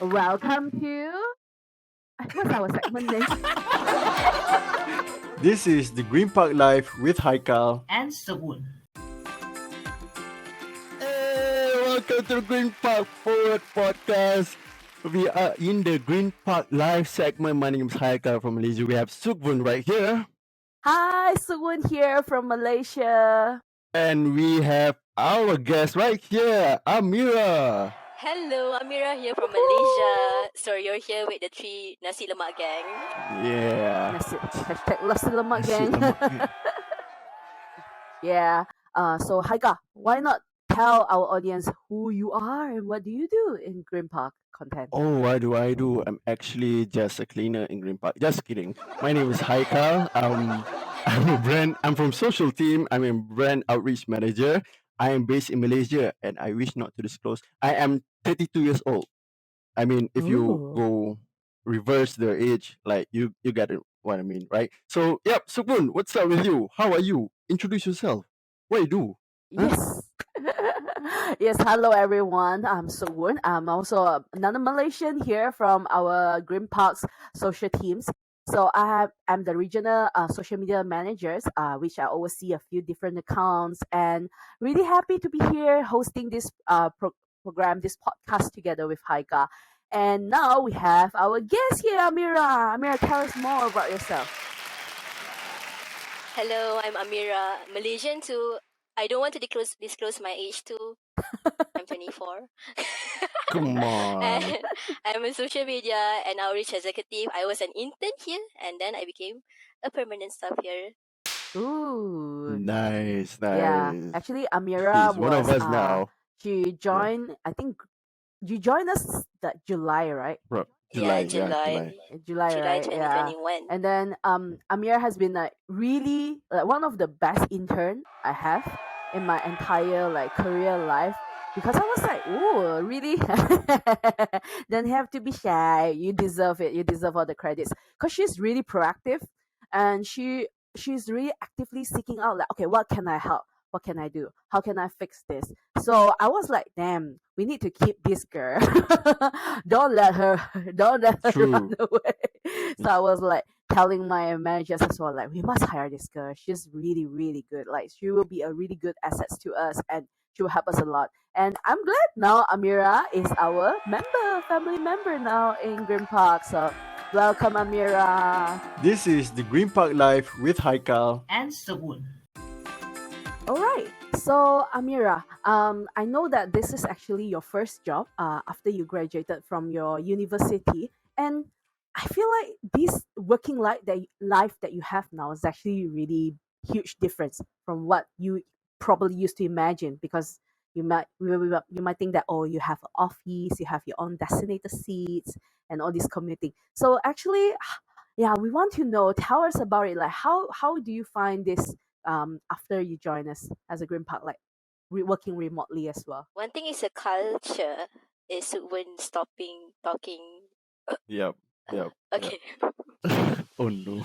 Welcome to what's our segment name? This is the Green Park Life with Haikal. and Suk Voon. Hey, welcome to the Green Park Forward podcast. We are in the Green Park Live segment. My name is Haikal from Malaysia. We have Suk Voon right here. Hi, Suk Voon here from Malaysia. And we have our guest right here, Amira. Hello, Amira here from Malaysia. So you're here with the three nasi lemak gang. Yeah. Nasi lemak Nasi gang. lemak gang. Yeah. So Haika, why not tell our audience who you are and what do you do in Green Park content? Oh, what do I do? I'm actually just a cleaner in Green Park. Just kidding. My name is Haikal. I'm from social team. I'm a brand outreach manager. I am based in Malaysia and I wish not to disclose. I am 32 years old. I mean, if you Ooh. go reverse the age, like you get it, what I mean, right? So, yep, Suk Voon, what's up with you? How are you? Introduce yourself. What do you do? Huh? Yes. Yes, hello everyone. I'm Suk Voon. I'm also another Malaysian here from our Green Park's social teams. So I'm the regional social media managers, which I oversee a few different accounts, and really happy to be here hosting this program, this podcast together with Haika. And now we have our guest here, Amira. Amira, tell us more about yourself. Hello, I'm Amira, Malaysian too. I don't want to disclose my age too. I'm 24. Come on. And I'm a social media and outreach executive. I was an intern here and then I became a permanent staff here. Ooh. Nice. Yeah, actually, Amira She's one of us now. She joined. I think you joined us that July, right? July July, July right? Yeah. 2021. And then Amira has been like really one of the best intern I have in my entire career life, because I was like, oh, really? Don't have to be shy. You deserve it. You deserve all the credits, because she's really proactive, and she's really actively seeking out, like, okay, what can I help? What can I do? How can I fix this? So I was like, damn, we need to keep this girl. don't let her True. run away. So I was like telling my managers as well, like, we must hire this girl. She's really, really good. Like, she will be a really good asset to us, and she will help us a lot. And I'm glad now Amira is our family member now in Green Park. So welcome, Amira. This is the Green Park Life with Haikal. And Suk Voon. All right. So Amira, I know that this is actually your first job after you graduated from your university, and I feel like this working life that you have now is actually really huge difference from what you probably used to imagine, because you might think that, oh, you have an office, you have your own designated seats, and all this commuting. So actually, yeah, we want to know. Tell us about it. Like, how do you find this after you join us as a Green Park, like working remotely as well? One thing is a culture is when stopping talking. Yep. Okay. Oh no.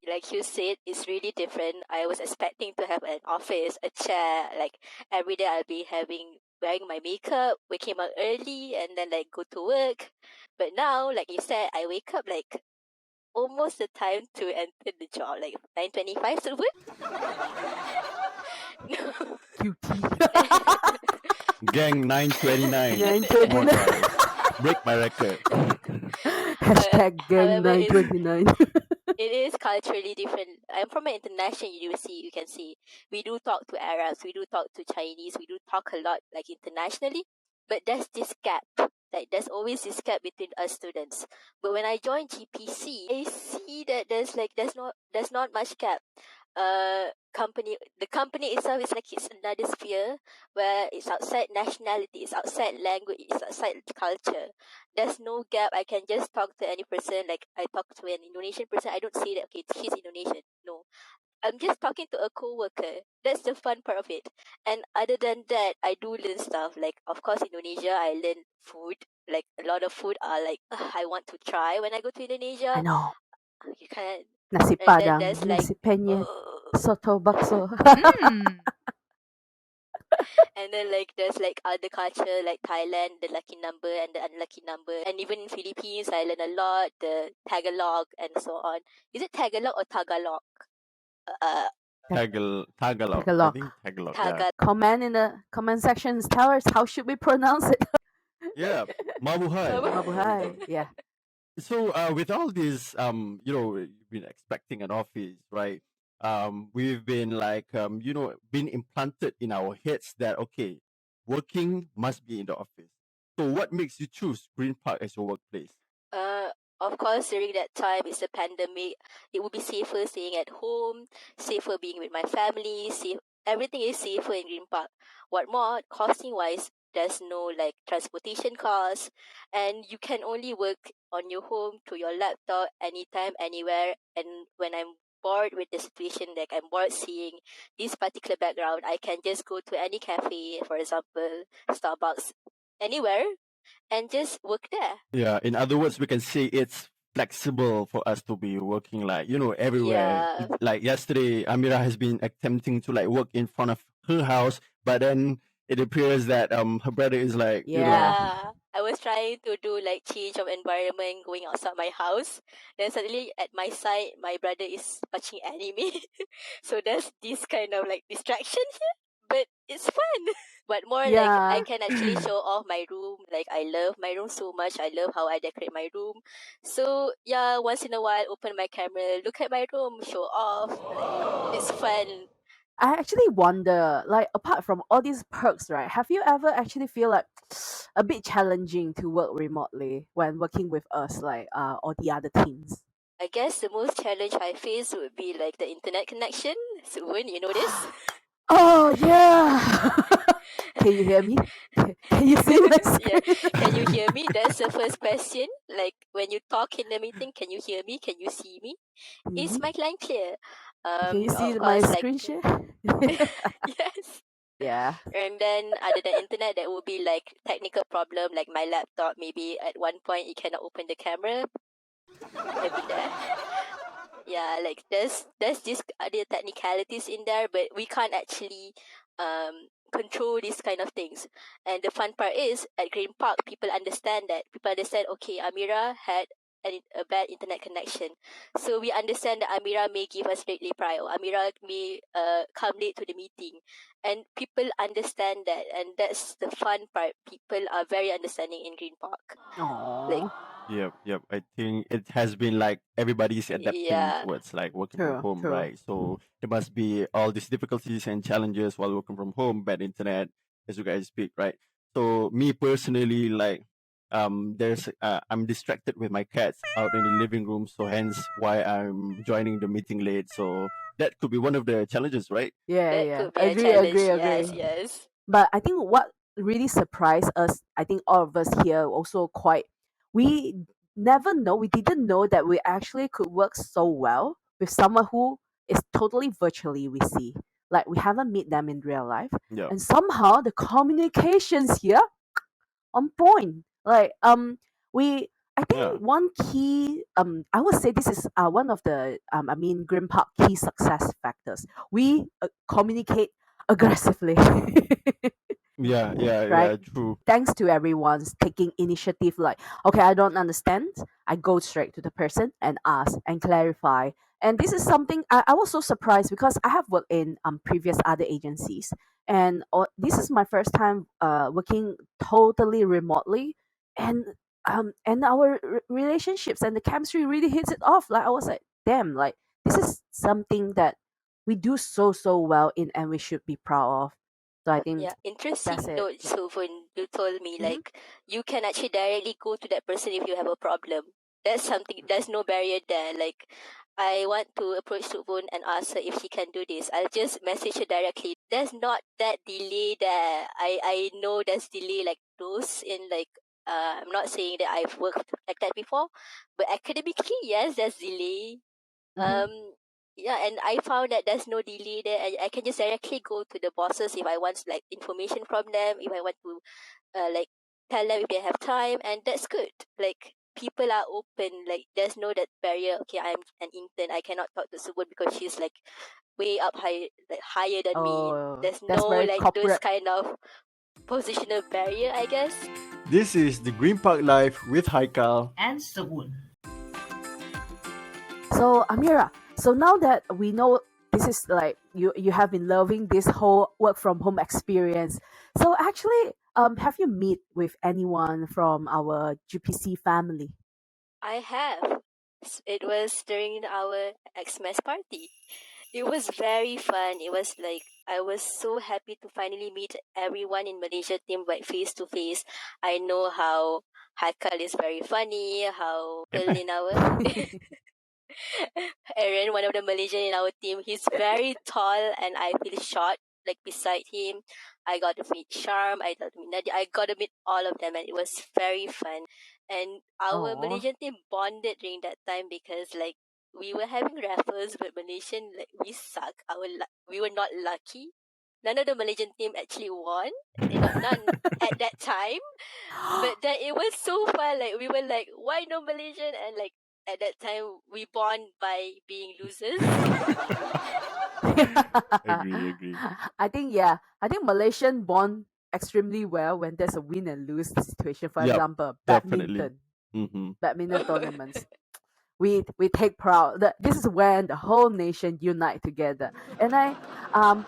Like you said, it's really different. I was expecting to have an office, a chair, like every day I'll be wearing my makeup, waking up early and then go to work. But now, like you said, I wake up almost the time to enter the job, 9:25, so good. Gang 929. 9:29. Come on, guys. Break my record. Hashtag gang However, 9:29. it is culturally different. I'm from an international university. You can see we do talk to Arabs, we do talk to Chinese, we do talk a lot internationally. But there's this gap. There's always this gap between us students. But when I joined GPC, I see that there's not much gap. The company itself is it's another sphere where it's outside nationality, it's outside language, it's outside culture. There's no gap. I can just talk to any person. Like, I talk to an Indonesian person, I don't say that, okay, he's Indonesian. No, I'm just talking to a coworker. That's the fun part of it. And other than that, I do learn stuff. Like, of course, Indonesia, I learn food. Like, a lot of food are I want to try when I go to Indonesia. I know. You can't. Nasi And then Padang, there's nasi penyet, uh, soto bakso. And then like there's like other culture like Thailand, the lucky number and the unlucky number, and even in Philippines I learn a lot the Tagalog and so on. Is it Tagalog or Tagalog? Uh, Tagalog. I Tagalog. think Tagalog. Yeah. Tagalog. Comment in the comment sections. Tell us how should we pronounce it. Yeah. Mabuhay. Mabuhay. Yeah. So with all this, you've been expecting an office, right? We've been like, been implanted in our heads that okay, working must be in the office. So what makes you choose Green Park as your workplace? Uh, of course, during that time, it's a pandemic. It would be safer staying at home, safer being with my family. Everything is safer in Green Park. What more, costing wise, there's no like transportation costs, and you can only work on your home through your laptop anytime, anywhere. And when I'm bored with the situation, like I'm bored seeing this particular background, I can just go to any cafe, for example, Starbucks, anywhere, and just work there. Yeah, in other words, we can say it's flexible for us to be working like, everywhere. Yeah. Like yesterday, Amira has been attempting to like work in front of her house, but then it appears that her brother is like, Yeah. Yeah, I was trying to do like change of environment, going outside my house. Then suddenly at my side, my brother is watching anime. So there's this kind of like distraction here, but it's fun. But more like I Yeah. can actually show off my room. Like I love my room so much. I love how I decorate my room. So yeah, once in a while, open my camera, look at my room, show off. Like it's fun. I actually wonder, like, apart from all these perks, right? Have you ever actually feel like a bit challenging to work remotely when working with us, like, or the other teams? I guess the most challenge I face would be like the internet connection. Suk Voon, you know this? Oh yeah. Can you hear me? Can you see my Yeah. screen? Can you hear me? That's the first question. Like when you talk in the meeting, can you hear me? Can you see me? Is Mhm. my line clear? Can you see Of my course, like screen share? yes. Yeah. And then other than internet, there would be like technical problem, like my laptop. Maybe at one point it cannot open the camera. I'll be there. Yeah, like there's this other technicalities in there, but we can't actually control these kind of things. And the fun part is at Green Park, people understand that. People understand, okay, Amira had a bad internet connection, so we understand that Amira may give us late reply, or Amira may come late to the meeting, and people understand that, and that's the fun part. People are very understanding in Green Park. Like Oh, Yep. I think it has been like everybody's adapting yeah, towards like working from true, home, true. right? So there must be all these difficulties and challenges while working from home, bad internet, as you guys speak, right? So me personally, like, I'm distracted with my cats out in the living room, so hence why I'm joining the meeting late. So that could be one of the challenges, right? Yeah, that yeah. could be a Agree, challenge. agree, Yes, agree. yes. But I think what really surprised us, I think all of us here also quite, we never know, we didn't know that we actually could work so well with someone who is totally virtually we see. Like we haven't met them in real life. Yeah, And somehow the communications here on point. Like we I yeah, think one key I would say this is one of the Green Park key success factors. We communicate aggressively. Right? yeah. True. Thanks to everyone's taking initiative like, okay, I don't understand. I go straight to the person and ask and clarify. And this is something I was so surprised because I have worked in previous other agencies and this is my first time working totally remotely and our relationships and the chemistry really hits it off. Like I was like, damn, like this is something that we do so well in and we should be proud of. So I think Yeah, that's interesting it. note. So when you told me Mhm. like you can actually directly go to that person if you have a problem. That's something. There's no barrier there. Like I want to approach Suk Voon and ask her if she can do this. I'll just message her directly. There's not that delay there. I know there's delay like those in like. I'm not saying that I've worked like that before, but academically, yes, there's delay. Mhm. Yeah, and I found that there's no delay there. I can just directly go to the bosses if I want like information from them, if I want to like tell them if they have time, and that's good. Like people are open. Like there's no that barrier. Okay, I'm an intern. I cannot talk to someone because she's like way up high, like higher than me. Oh, There's that's no very like those corporate. kind of positional barrier, I guess. This is the Green Park Life with Haikal. and Suk Voon. So Amira, so now that we know this is like you have been loving this whole work from home experience. So actually, have you meet with anyone from our GPC family? I have. It was during our Xmas party. It was very fun. It was like I was so happy to finally meet everyone in Malaysia team like face to face. I know how Haikal is very funny, how Phil in our Aaron, one of the Malaysian in our team, he's very tall and I feel short like beside him. I got to meet Charm, I got to meet Nadia, I got to meet all of them and it was very fun. And our Oh. Malaysian team bonded during that time because like we were having raffles but Malaysian like we suck. We were not lucky. None of the Malaysian team actually won. None at that time. But then it was so fun. Like we were like, why no Malaysian? And like at that time we bond by being losers. Agree. I think Malaysian bond extremely well when there's a win and lose situation. For Yep, example, definitely. badminton tournaments. We take proud that this is when the whole nation unite together. And I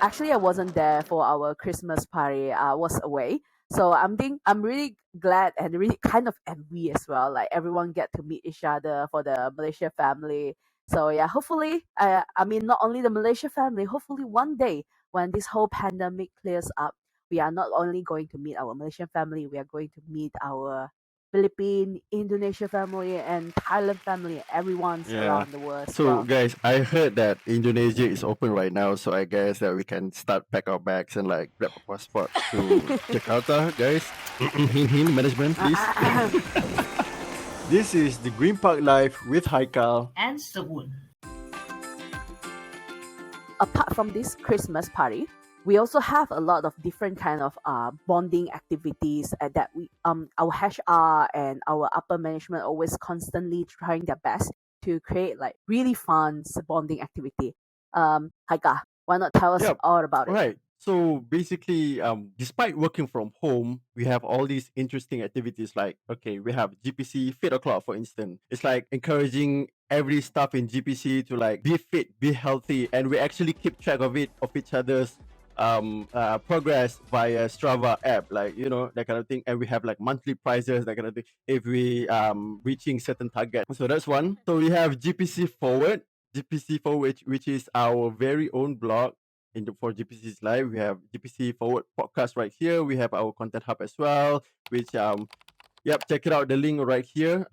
actually I wasn't there for our Christmas party. I was away. So I'm really glad and really kind of envy as well. Like everyone get to meet each other for the Malaysia family. So yeah, hopefully I mean not only the Malaysia family, hopefully one day when this whole pandemic clears up, we are not only going to meet our Malaysian family, we are going to meet our Philippine, Indonesia family, and Thailand family. Everyone's Yeah. around the world as So, well. guys, I heard that Indonesia is open right now, so I guess that we can start pack our bags and like grab a passport to Jakarta, guys. Hint, hint, management, please. This is the Green Park Life with Haikal. and Suk Voon. Apart from this Christmas party, we also have a lot of different kind of bonding activities that we our HR and our upper management always constantly trying their best to create like really fun bonding activity. Haika, why not tell us Yep. all about it? Right. So basically, despite working from home, we have all these interesting activities like, okay, we have GPC Fit O'Clock, for instance. It's like encouraging every staff in GPC to like be fit, be healthy, and we actually keep track of it, of each other's progress via Strava app, like, you know, that kind of thing. And we have like monthly prizes, that kind of thing, if we reaching certain target. So that's one. So we have GPC Forward, which is our very own blog for GPC's Live. We have GPC Forward podcast right here. We have our content hub as well, which yep, check it out. The link right here.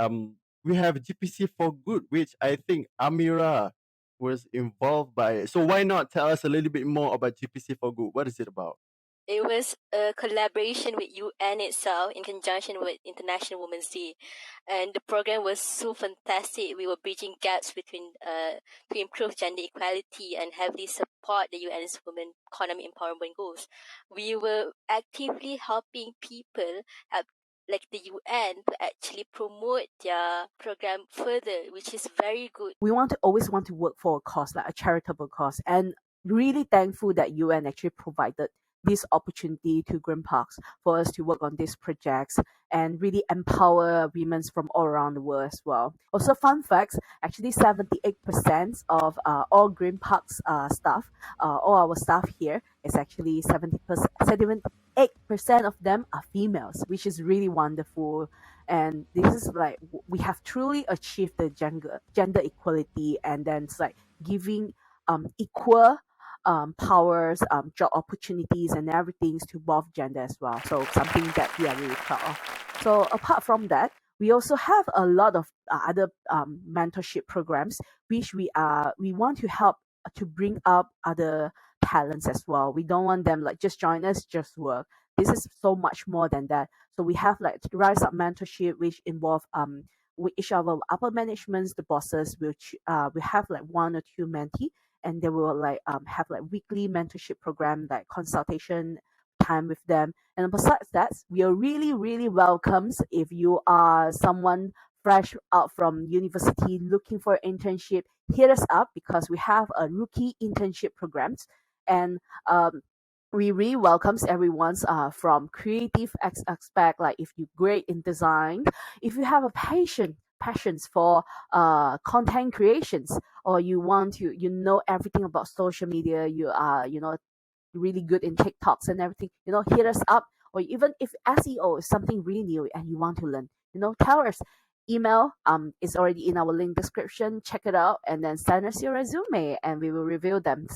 We have GPC for Good, which I think Amira was involved by. So why not tell us a little bit more about GPC for Good? What is it about? It was a collaboration with UN itself in conjunction with International Women's Day. And the program was so fantastic. We were bridging gaps between to improve gender equality and heavily support the UN's women economic empowerment goals. We were actively helping people help like the UN to actually promote their program further, which is very good. We always want to work for a cause, like a charitable cause, and really thankful that UN actually provided this opportunity to Green Parks for us to work on these projects and really empower women from all around the world as well. Also, fun facts: actually, 78% of all Green Parks staff, all our staff here, is actually 70%. 78% of them are females, which is really wonderful. And this is like we have truly achieved the gender equality, and then it's like giving equal powers, job opportunities, and everything to both gender as well. So something that we are really proud of. So apart from that, we also have a lot of other mentorship programs which we want to help to bring up other talents as well. We don't want them like just join us, just work. This is so much more than that. So we have like rise up mentorship which involve with each of our upper managements, the bosses, which we have like one or two mentee, and they will like have like weekly mentorship program, like consultation time with them. And besides that, we are really really welcomes if you are someone fresh out from university looking for internship, hit us up because we have a rookie internship programs. And we really welcomes everyone's from creative aspect, like if you're great in design, if you have a passions for content creations, or you want to everything about social media, you are really good in TikToks and everything, hit us up. Or even if SEO is something really new and you want to learn, tell us. Email is already in our link description. Check it out and then send us your resume and we will review them.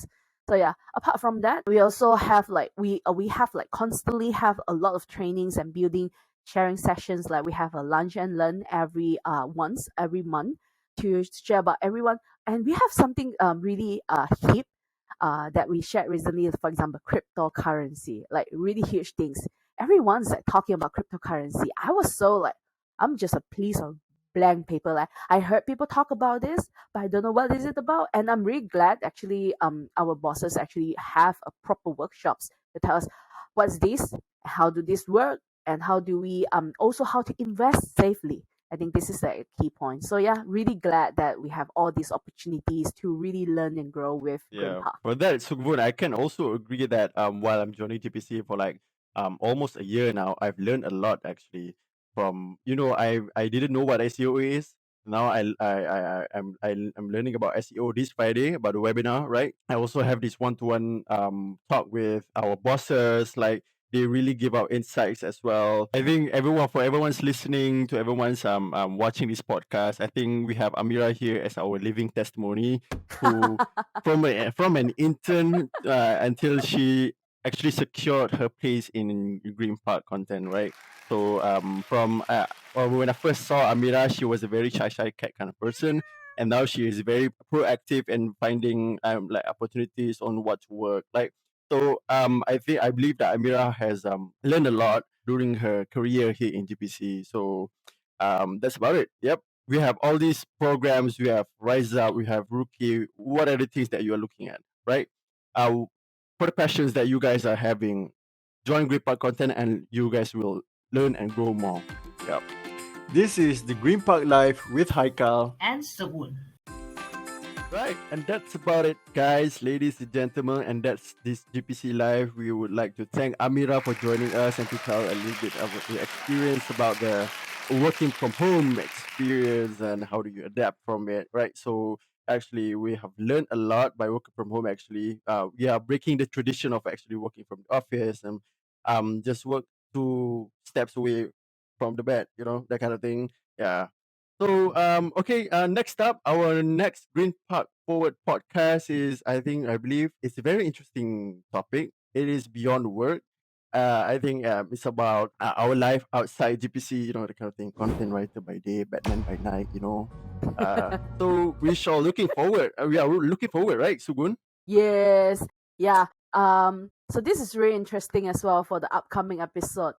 So yeah, apart from that, we also have like we have like constantly have a lot of trainings and building sharing sessions. Like we have a lunch and learn every once every month to share about everyone. And we have something really hip that we shared recently, for example, cryptocurrency, like really huge things. Everyone's like talking about cryptocurrency. I was so like, I'm just a piece of blank paper. Like I heard people talk about this, but I don't know what is it about. And I'm really glad actually our bosses actually have a proper workshops to tell us what's this, how do this work, and how do we also how to invest safely. I think this is a key point. So yeah, really glad that we have all these opportunities to really learn and grow with Yeah, Grandpa. for that, Suk Voon, I can also agree that while I'm joining TPC for like almost a year now, I've learned a lot actually. From I didn't know what SEO is. Now I'm learning about SEO this Friday about the webinar, right? I also have this one-to-one talk with our bosses, like they really give out insights as well. I think for everyone's listening, to everyone's watching this podcast, I think we have Amira here as our living testimony, who from an intern until she actually secured her place in Green Park content, right? So when I first saw Amira, she was a very shy cat kind of person, and now she is very proactive in finding like opportunities on what to work. Like so, I believe that Amira has learned a lot during her career here in GPC. So that's about it. Yep, we have all these programs. We have Rise Up. We have Rookie. What are the things that you are looking at, right? For the passions that you guys are having, join Green Park Content, and you guys will learn and grow more. Yep. This is the Green Park Life with Haikal. and Suk Voon. Right, and that's about it, guys, ladies and gentlemen, and that's this GPC Live. We would like to thank Amira for joining us and to tell a little bit of the experience about the working from home experience and how do you adapt from it, right? So actually, we have learned a lot by working from home. Actually, we are breaking the tradition of actually working from the office and just work 2 steps away from the bed, that kind of thing. Yeah. So, okay, next up, our next Green Park Forward podcast is, I believe, it's a very interesting topic. It is beyond work. I think it's about our life outside GPC, the kind of thing. Content writer by day, Batman by night. So we are looking forward, right, Sugun? Yes. Yeah. So this is really interesting as well for the upcoming episode.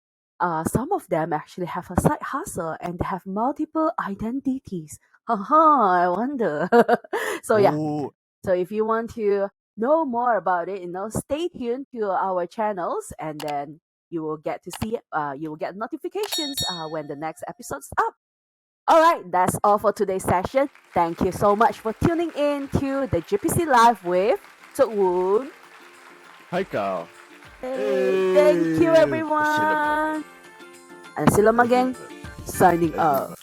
Some of them actually have a side hustle and they have multiple identities. Haha, I wonder. So yeah. Oh, So if you want to know more about it, stay tuned to our channels and then you will get to see you will get notifications when the next episode's up. All right, that's all for today's session. Thank you so much for tuning in to the GPC Live with Suk Voon. Haikal. Hey, thank you Hey, everyone. And Sila Mageng signing out.